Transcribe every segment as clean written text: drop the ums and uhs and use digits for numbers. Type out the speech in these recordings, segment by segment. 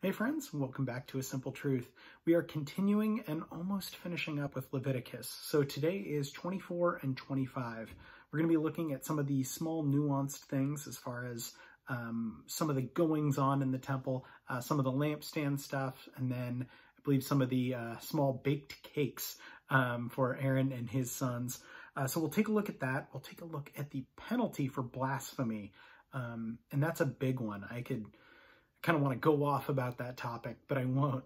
Hey friends, welcome back to A Simple Truth. We are continuing and almost finishing up with Leviticus. So today is 24 and 25. We're going to be looking at some of the small nuanced things as far as some of the goings on in the temple, some of the lampstand stuff, and then I believe some of the small baked cakes for Aaron and his sons. So we'll take a look at that. We'll take a look at the penalty for blasphemy. And that's a big one. I kind of want to go off about that topic, but I won't.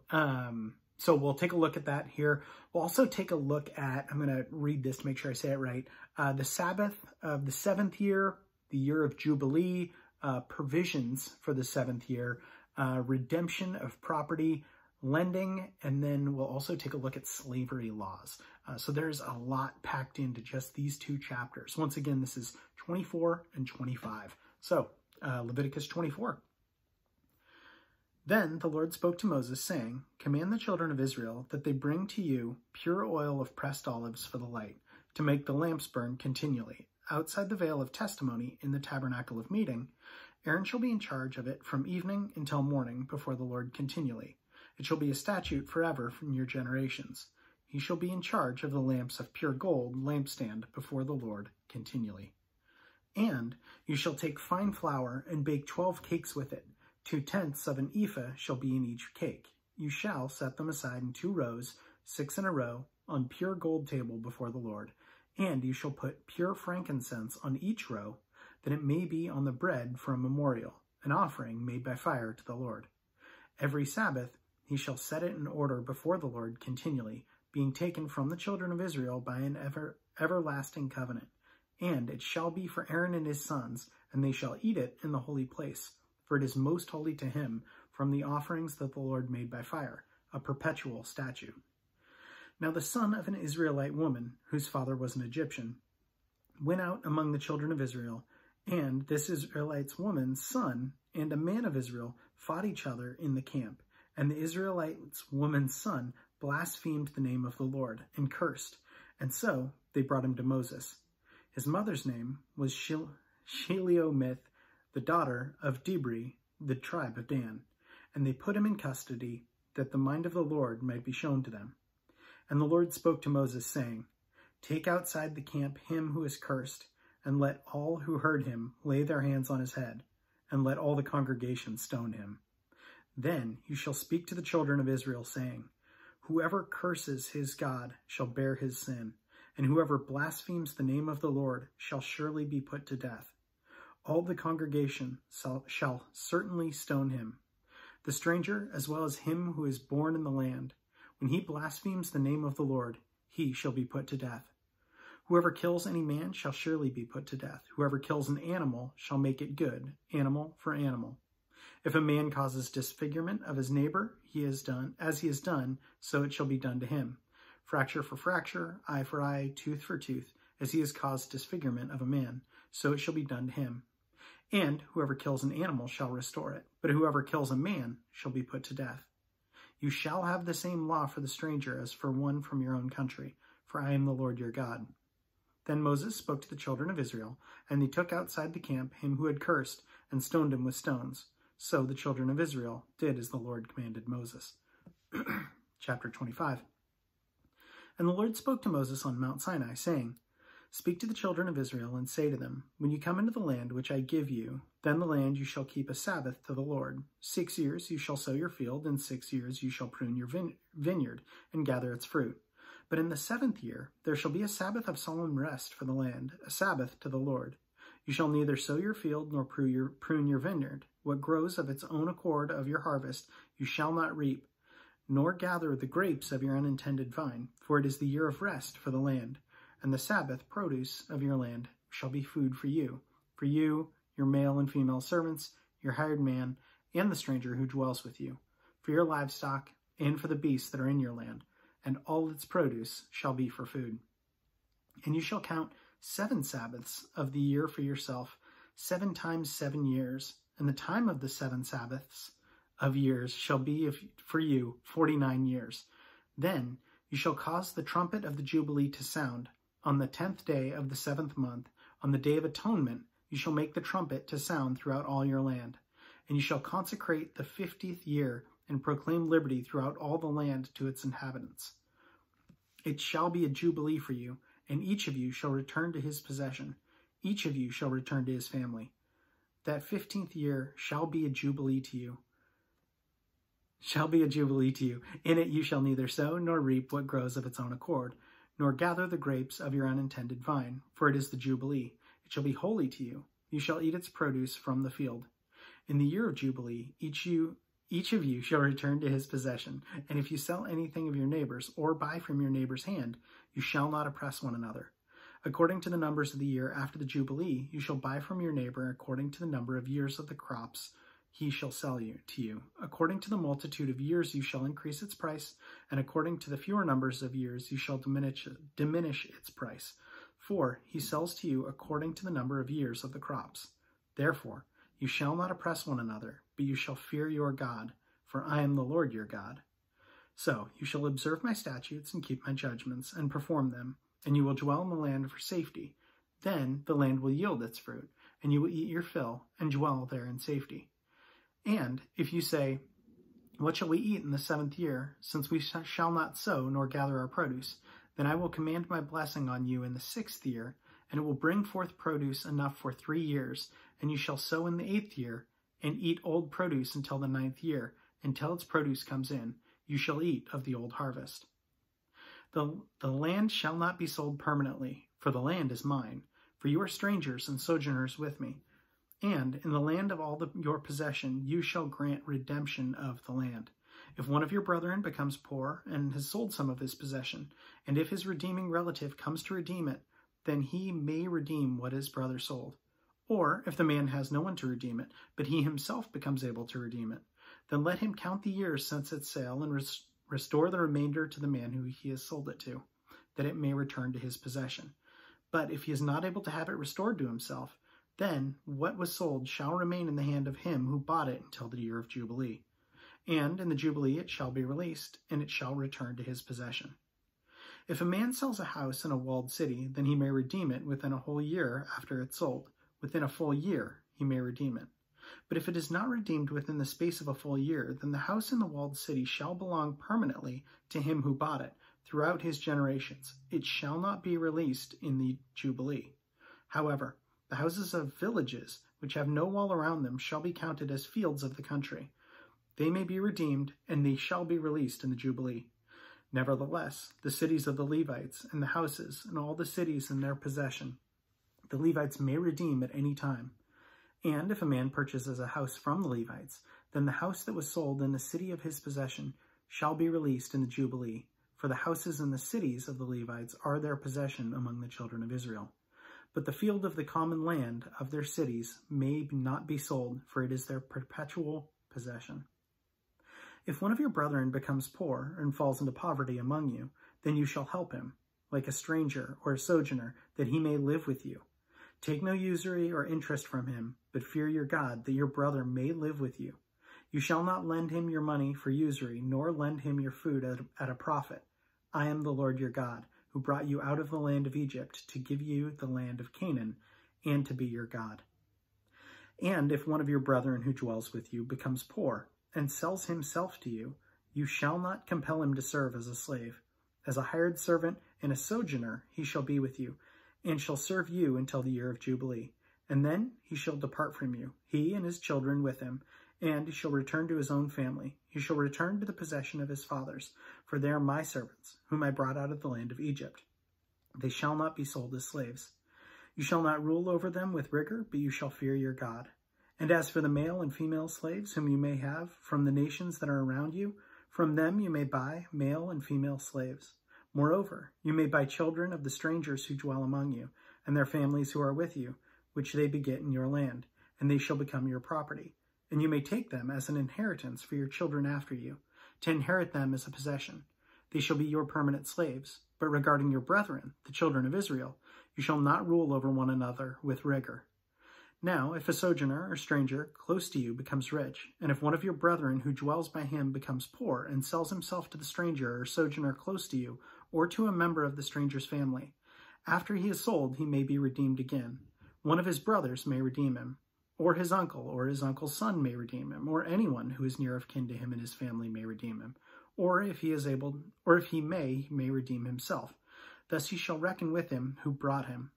So we'll take a look at that here. We'll also take a look at, I'm going to read this to make sure I say it right, the Sabbath of the 7th year, the year of Jubilee, provisions for the 7th year, redemption of property, lending, and then we'll also take a look at slavery laws. So there's a lot packed into just these two chapters. Once again, this is 24 and 25. So Leviticus 24. Then the Lord spoke to Moses, saying, Command the children of Israel that they bring to you pure oil of pressed olives for the light, to make the lamps burn continually. Outside the veil of testimony in the tabernacle of meeting, Aaron shall be in charge of it from evening until morning before the Lord continually. It shall be a statute forever from your generations. He shall be in charge of the lamps of pure gold lampstand before the Lord continually. And you shall take fine flour and bake 12 cakes with it. 2/10 of an ephah shall be in each cake. You shall set them aside in 2 rows, 6 in a row, on pure gold table before the Lord. And you shall put pure frankincense on each row, that it may be on the bread for a memorial, an offering made by fire to the Lord. Every Sabbath he shall set it in order before the Lord continually, being taken from the children of Israel by an everlasting covenant. And it shall be for Aaron and his sons, and they shall eat it in the holy place. For it is most holy to him from the offerings that the Lord made by fire, a perpetual statute. Now the son of an Israelite woman, whose father was an Egyptian, went out among the children of Israel, and this Israelite woman's son and a man of Israel fought each other in the camp. And the Israelite woman's son blasphemed the name of the Lord and cursed, and so they brought him to Moses. His mother's name was Sheliomith, the daughter of Dibri, the tribe of Dan, and they put him in custody, that the mind of the Lord might be shown to them. And the Lord spoke to Moses, saying, Take outside the camp him who is cursed, and let all who heard him lay their hands on his head, and let all the congregation stone him. Then you shall speak to the children of Israel, saying, Whoever curses his God shall bear his sin, and whoever blasphemes the name of the Lord shall surely be put to death. All the congregation shall certainly stone him, the stranger as well as him who is born in the land. When he blasphemes the name of the Lord, he shall be put to death. Whoever kills any man shall surely be put to death. Whoever kills an animal shall make it good, animal for animal. If a man causes disfigurement of his neighbor, he has done, so it shall be done to him. Fracture for fracture, eye for eye, tooth for tooth, as he has caused disfigurement of a man, so it shall be done to him. And whoever kills an animal shall restore it, but whoever kills a man shall be put to death. You shall have the same law for the stranger as for one from your own country, for I am the Lord your God. Then Moses spoke to the children of Israel, and they took outside the camp him who had cursed, and stoned him with stones. So the children of Israel did as the Lord commanded Moses. Chapter 25. And the Lord spoke to Moses on Mount Sinai, saying, Speak to the children of Israel, and say to them, When you come into the land which I give you, then the land you shall keep a Sabbath to the Lord. 6 years you shall sow your field, and 6 years you shall prune your vineyard, and gather its fruit. But in the 7th year there shall be a Sabbath of solemn rest for the land, a Sabbath to the Lord. You shall neither sow your field nor prune your vineyard. What grows of its own accord of your harvest you shall not reap, nor gather the grapes of your unintended vine, for it is the year of rest for the land. And the Sabbath produce of your land shall be food for you, your male and female servants, your hired man, and the stranger who dwells with you, for your livestock, and for the beasts that are in your land, and all its produce shall be for food. And you shall count 7 Sabbaths of the year for yourself, 7 times 7 years, and the time of the 7 Sabbaths of years shall be for you 49 years. Then you shall cause the trumpet of the Jubilee to sound. On the 10th day of the 7th month, on the day of atonement, you shall make the trumpet to sound throughout all your land. And you shall consecrate the 50th year and proclaim liberty throughout all the land to its inhabitants. It shall be a jubilee for you, and each of you shall return to his possession. Each of you shall return to his family. That 15th year shall be a jubilee to you. In it you shall neither sow nor reap what grows of its own accord, nor gather the grapes of your unintended vine, for it is the jubilee. It shall be holy to you. You shall eat its produce from the field. In the year of jubilee, each of you shall return to his possession. And if you sell anything of your neighbor's, or buy from your neighbor's hand, you shall not oppress one another. According to the numbers of the year after the jubilee, you shall buy from your neighbor according to the number of years of the crops he shall sell to you. According to the multitude of years you shall increase its price, and according to the fewer numbers of years you shall diminish its price. For he sells to you according to the number of years of the crops. Therefore you shall not oppress one another, but you shall fear your God, for I am the Lord your God. So you shall observe my statutes and keep my judgments and perform them, and you will dwell in the land for safety. Then the land will yield its fruit, and you will eat your fill and dwell there in safety. And if you say, what shall we eat in the 7th year, since we shall not sow nor gather our produce? Then I will command my blessing on you in the 6th year, and it will bring forth produce enough for 3 years, and you shall sow in the 8th year, and eat old produce until the 9th year, until its produce comes in. You shall eat of the old harvest. The land shall not be sold permanently, for the land is mine, for you are strangers and sojourners with me. And in the land of all your possession you shall grant redemption of the land. If one of your brethren becomes poor and has sold some of his possession, and if his redeeming relative comes to redeem it, then he may redeem what his brother sold. Or if the man has no one to redeem it, but he himself becomes able to redeem it, then let him count the years since its sale and restore the remainder to the man who he has sold it to, that it may return to his possession. But if he is not able to have it restored to himself, then what was sold shall remain in the hand of him who bought it until the year of Jubilee. And in the Jubilee it shall be released, and it shall return to his possession. If a man sells a house in a walled city, then he may redeem it within a whole year after it's sold. Within a full year he may redeem it. But if it is not redeemed within the space of a full year, then the house in the walled city shall belong permanently to him who bought it throughout his generations. It shall not be released in the Jubilee. However, the houses of villages, which have no wall around them, shall be counted as fields of the country. They may be redeemed, and they shall be released in the Jubilee. Nevertheless, the cities of the Levites, and the houses, and all the cities in their possession, the Levites may redeem at any time. And if a man purchases a house from the Levites, then the house that was sold in the city of his possession shall be released in the Jubilee, for the houses and the cities of the Levites are their possession among the children of Israel. But the field of the common land of their cities may not be sold, for it is their perpetual possession. If one of your brethren becomes poor and falls into poverty among you, then you shall help him, like a stranger or a sojourner, that he may live with you. Take no usury or interest from him, but fear your God, that your brother may live with you. You shall not lend him your money for usury, nor lend him your food at a profit. I am the Lord your God, who brought you out of the land of Egypt to give you the land of Canaan, and to be your God. And if one of your brethren who dwells with you becomes poor, and sells himself to you, you shall not compel him to serve as a slave. As a hired servant and a sojourner he shall be with you, and shall serve you until the year of Jubilee. And then he shall depart from you, he and his children with him, and he shall return to his own family. He shall return to the possession of his fathers, for they are my servants, whom I brought out of the land of Egypt. They shall not be sold as slaves. You shall not rule over them with rigor, but you shall fear your God. And as for the male and female slaves whom you may have from the nations that are around you, from them you may buy male and female slaves. Moreover, you may buy children of the strangers who dwell among you, and their families who are with you, which they beget in your land, and they shall become your property. And you may take them as an inheritance for your children after you, to inherit them as a possession. They shall be your permanent slaves. But regarding your brethren, the children of Israel, you shall not rule over one another with rigor. Now, if a sojourner or stranger close to you becomes rich, and if one of your brethren who dwells by him becomes poor and sells himself to the stranger or sojourner close to you, or to a member of the stranger's family, after he is sold, he may be redeemed again. One of his brothers may redeem him. or his uncle's son may redeem him, or anyone who is near of kin to him and his family may redeem him, or if he may redeem himself. Thus he shall reckon with him who brought him.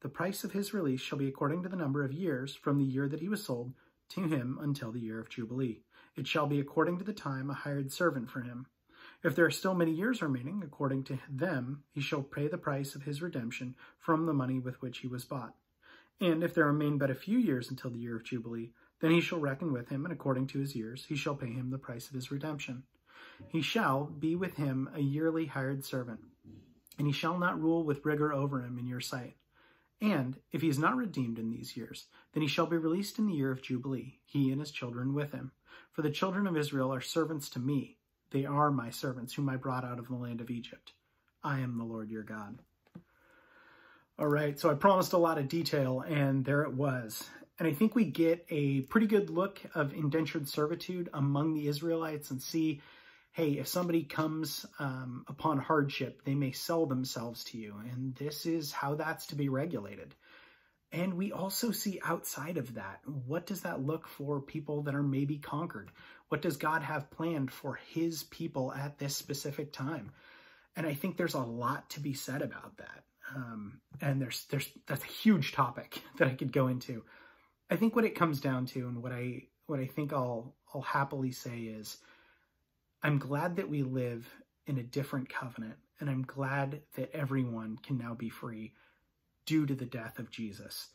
The price of his release shall be according to the number of years from the year that he was sold to him until the year of Jubilee. It shall be according to the time a hired servant for him. If there are still many years remaining, according to them, he shall pay the price of his redemption from the money with which he was bought. And if there remain but a few years until the year of Jubilee, then he shall reckon with him, and according to his years he shall pay him the price of his redemption. He shall be with him a yearly hired servant, and he shall not rule with rigor over him in your sight. And if he is not redeemed in these years, then he shall be released in the year of Jubilee, he and his children with him. For the children of Israel are servants to me. They are my servants, whom I brought out of the land of Egypt. I am the Lord your God. All right, so I promised a lot of detail, and there it was. And I think we get a pretty good look of indentured servitude among the Israelites and see, hey, if somebody comes upon hardship, they may sell themselves to you. And this is how that's to be regulated. And we also see outside of that, what does that look for people that are maybe conquered? What does God have planned for his people at this specific time? And I think there's a lot to be said about that. And that's a huge topic that I could go into. I think what it comes down to, and what I think I'll happily say is, I'm glad that we live in a different covenant, and I'm glad that everyone can now be free due to the death of Jesus.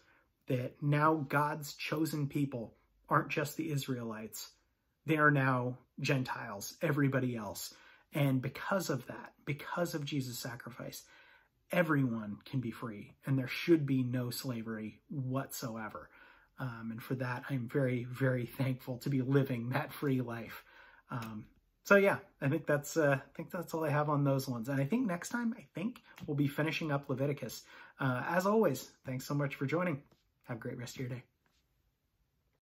That now God's chosen people aren't just the Israelites. They are now Gentiles, everybody else. And because of that, because of Jesus' sacrifice, everyone can be free, and there should be no slavery whatsoever. And for that, I'm very, very thankful to be living that free life. So yeah, I think that's all I have on those ones. And I think next time, we'll be finishing up Leviticus. As always, thanks so much for joining. Have a great rest of your day.